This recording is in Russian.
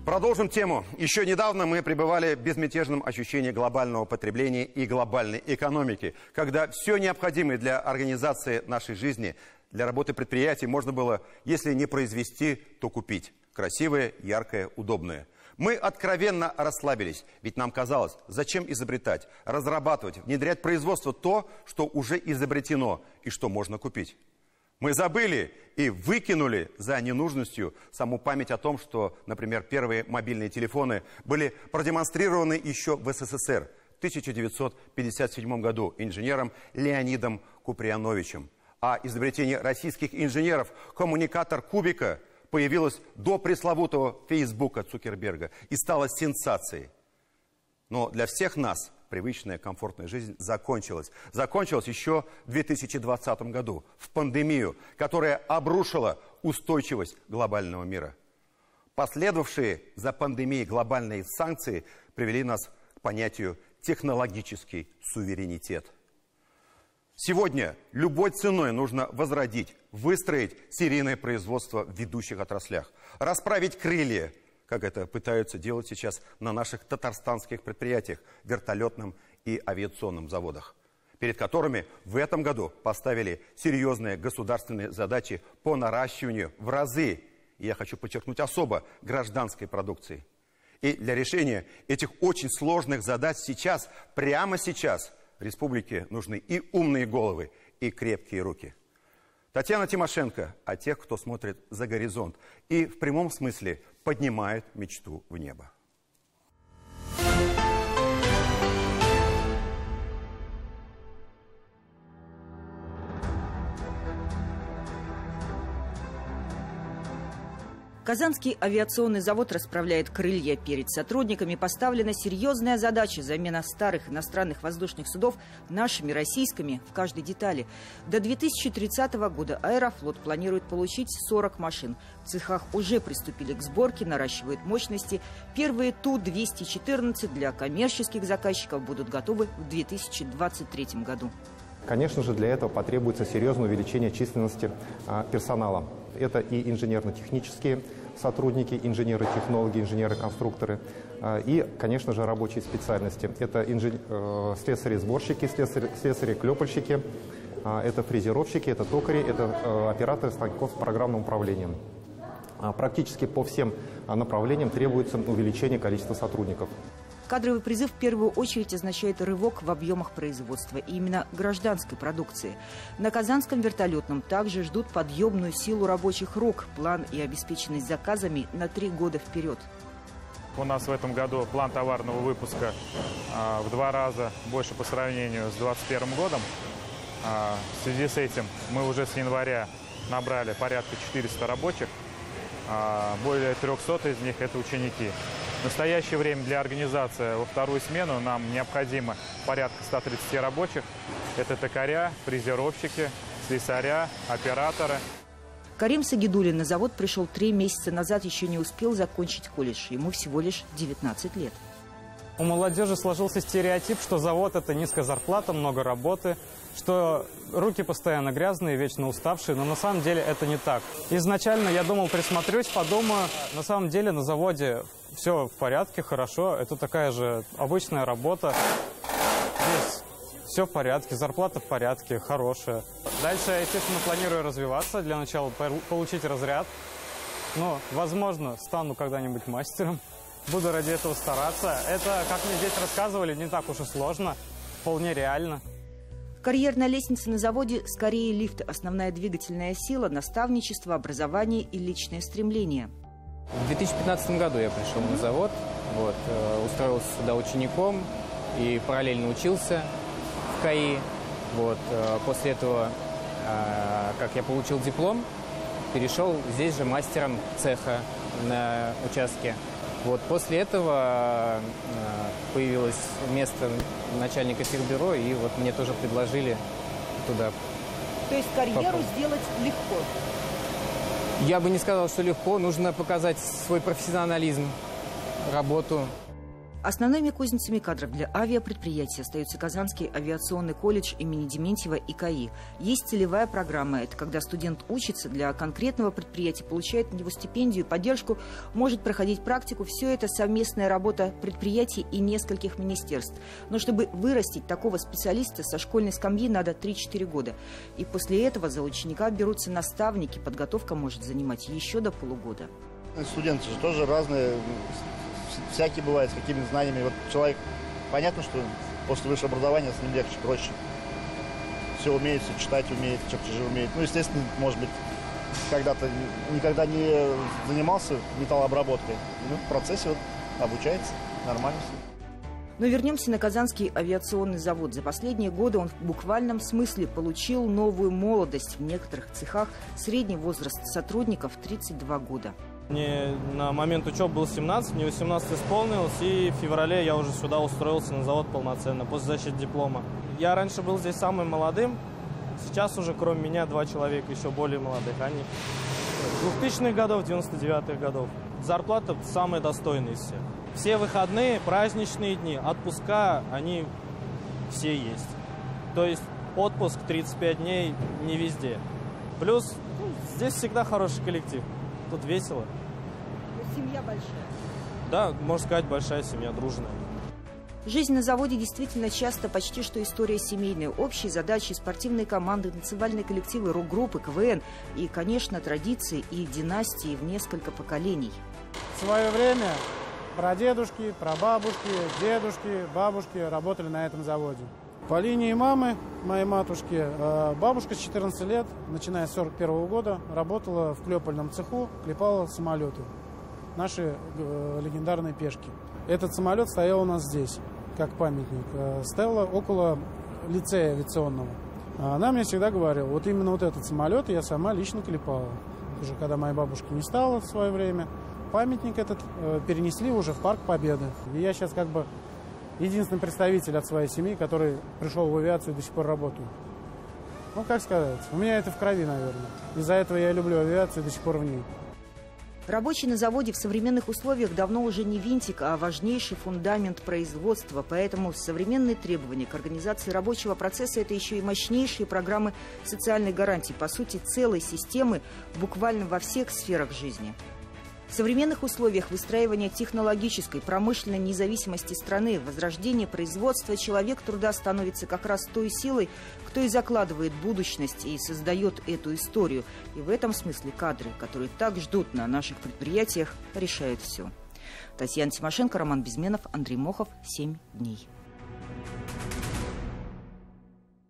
Продолжим тему. Еще недавно мы пребывали в безмятежном ощущении глобального потребления и глобальной экономики, когда все необходимое для организации нашей жизни, для работы предприятий можно было, если не произвести, то купить. Красивое, яркое, удобное. Мы откровенно расслабились, ведь нам казалось, зачем изобретать, разрабатывать, внедрять в производство то, что уже изобретено и что можно купить. Мы забыли и выкинули за ненужностью саму память о том, что, например, первые мобильные телефоны были продемонстрированы еще в СССР в 1957 году инженером Леонидом Куприяновичем. А изобретение российских инженеров коммуникатор кубика появилось до пресловутого Фейсбука Цукерберга и стало сенсацией. Но для всех нас привычная комфортная жизнь закончилась. Закончилась еще в 2020 году, в пандемию, которая обрушила устойчивость глобального мира. Последовавшие за пандемией глобальные санкции привели нас к понятию технологический суверенитет. Сегодня любой ценой нужно возродить, выстроить серийное производство в ведущих отраслях, расправить крылья, как это пытаются делать сейчас на наших татарстанских предприятиях, вертолетном и авиационном заводах, перед которыми в этом году поставили серьезные государственные задачи по наращиванию в разы, и я хочу подчеркнуть особо, гражданской продукции. И для решения этих очень сложных задач сейчас, прямо сейчас, республике нужны и умные головы, и крепкие руки. Татьяна Тимошенко о тех, кто смотрит за горизонт и в прямом смысле поднимает мечту в небо. Казанский авиационный завод расправляет крылья. Перед сотрудниками поставлена серьезная задача – замена старых иностранных воздушных судов нашими, российскими, в каждой детали. До 2030 года Аэрофлот планирует получить 40 машин. В цехах уже приступили к сборке, наращивают мощности. Первые Ту-214 для коммерческих заказчиков будут готовы в 2023 году. Конечно же, для этого потребуется серьезное увеличение численности персонала. Это и инженерно-технические сотрудники, инженеры-технологи, инженеры-конструкторы и, конечно же, рабочие специальности. Это слесари-сборщики, слесари-клепальщики, это фрезеровщики, это токари, это операторы станков с программным управлением. Практически по всем направлениям требуется увеличение количества сотрудников. Кадровый призыв в первую очередь означает рывок в объемах производства, и именно гражданской продукции. На Казанском вертолетном также ждут подъемную силу рабочих рук, план и обеспеченность заказами на 3 года вперед. У нас в этом году план товарного выпуска в 2 раза больше по сравнению с 2021 годом. В связи с этим мы уже с января набрали порядка 400 рабочих, более 300 из них это ученики. В настоящее время для организации во вторую смену нам необходимо порядка 130 рабочих. Это токаря, фрезеровщики, слесаря, операторы. Карим Сагидуллин на завод пришел 3 месяца назад, еще не успел закончить колледж. Ему всего лишь 19 лет. У молодежи сложился стереотип, что завод – это низкая зарплата, много работы, что руки постоянно грязные, вечно уставшие, но на самом деле это не так. Изначально я думал, присмотрюсь, подумаю, на самом деле на заводе все в порядке, хорошо, это такая же обычная работа. Здесь все в порядке, зарплата в порядке, хорошая. Дальше, естественно, планирую развиваться, для начала получить разряд. Но, возможно, стану когда-нибудь мастером. Буду ради этого стараться. Это, как мне здесь рассказывали, не так уж и сложно, вполне реально. Карьерная лестница на заводе скорее лифт, основная двигательная сила, наставничество, образование и личное стремление. В 2015 году я пришел на завод, устроился сюда учеником и параллельно учился в КАИ. После этого, как я получил диплом, перешел здесь же мастером цеха на участке. После этого появилось место начальника техбюро, и мне тоже предложили туда. То есть карьеру сделать легко? Я бы не сказал, что легко. Нужно показать свой профессионализм, работу. Основными кузницами кадров для авиапредприятий остаются Казанский авиационный колледж имени Дементьева и КАИ. Есть целевая программа. Это когда студент учится для конкретного предприятия, получает на него стипендию, поддержку, может проходить практику. Все это совместная работа предприятий и нескольких министерств. Но чтобы вырастить такого специалиста со школьной скамьи, надо 3-4 года. И после этого за ученика берутся наставники. Подготовка может занимать еще до полугода. Студенты же тоже разные. Всякие бывают, с какими знаниями. Вот человек, понятно, что после высшего образования с ним легче, проще. Все умеет, все читать умеет, чертежи умеет. Ну, естественно, может быть, когда-то никогда не занимался металлообработкой. Ну, в процессе вот обучается, нормально все. Но вернемся на Казанский авиационный завод. За последние годы он в буквальном смысле получил новую молодость. В некоторых цехах средний возраст сотрудников 32 года. Мне на момент учебы было 17, мне 18 исполнилось, и в феврале я уже сюда устроился на завод полноценно, после защиты диплома. Я раньше был здесь самым молодым, сейчас уже кроме меня 2 человека еще более молодых. Они 2000-х годов, 99-х годов. Зарплата самая достойная из всех. Все выходные, праздничные дни, отпуска, они все есть. То есть отпуск 35 дней не везде. Плюс здесь всегда хороший коллектив. Тут весело. Семья большая. Да, можно сказать, большая семья, дружная. Жизнь на заводе действительно часто почти что история семейная. Общие задачи, спортивные команды, танцевальные коллективы, рок-группы, КВН. И, конечно, традиции и династии в несколько поколений. В свое время прадедушки, прабабушки, дедушки, бабушки работали на этом заводе. По линии мамы, моей матушки, бабушка с 14 лет, начиная с 1941 года, работала в клепальном цеху, клепала самолеты, наши легендарные пешки. Этот самолет стоял у нас здесь, как памятник. Стояла около лицея авиационного. Она мне всегда говорила, вот именно вот этот самолет я сама лично клепала. Уже когда моей бабушки не стало в свое время, памятник этот перенесли уже в Парк Победы. И я сейчас как бы единственный представитель от своей семьи, который пришел в авиацию и до сих пор работает. Ну, как сказать, у меня это в крови, наверное. Из-за этого я люблю авиацию и до сих пор в ней. Рабочий на заводе в современных условиях давно уже не винтик, а важнейший фундамент производства. Поэтому современные требования к организации рабочего процесса – это еще и мощнейшие программы социальной гарантии. По сути, целой системы буквально во всех сферах жизни. В современных условиях выстраивания технологической, промышленной независимости страны, возрождения производства, человек труда становится как раз той силой, кто и закладывает будущность и создает эту историю. И в этом смысле кадры, которые так ждут на наших предприятиях, решают все. Татьяна Тимошенко, Роман Безменов, Андрей Мохов. 7 дней.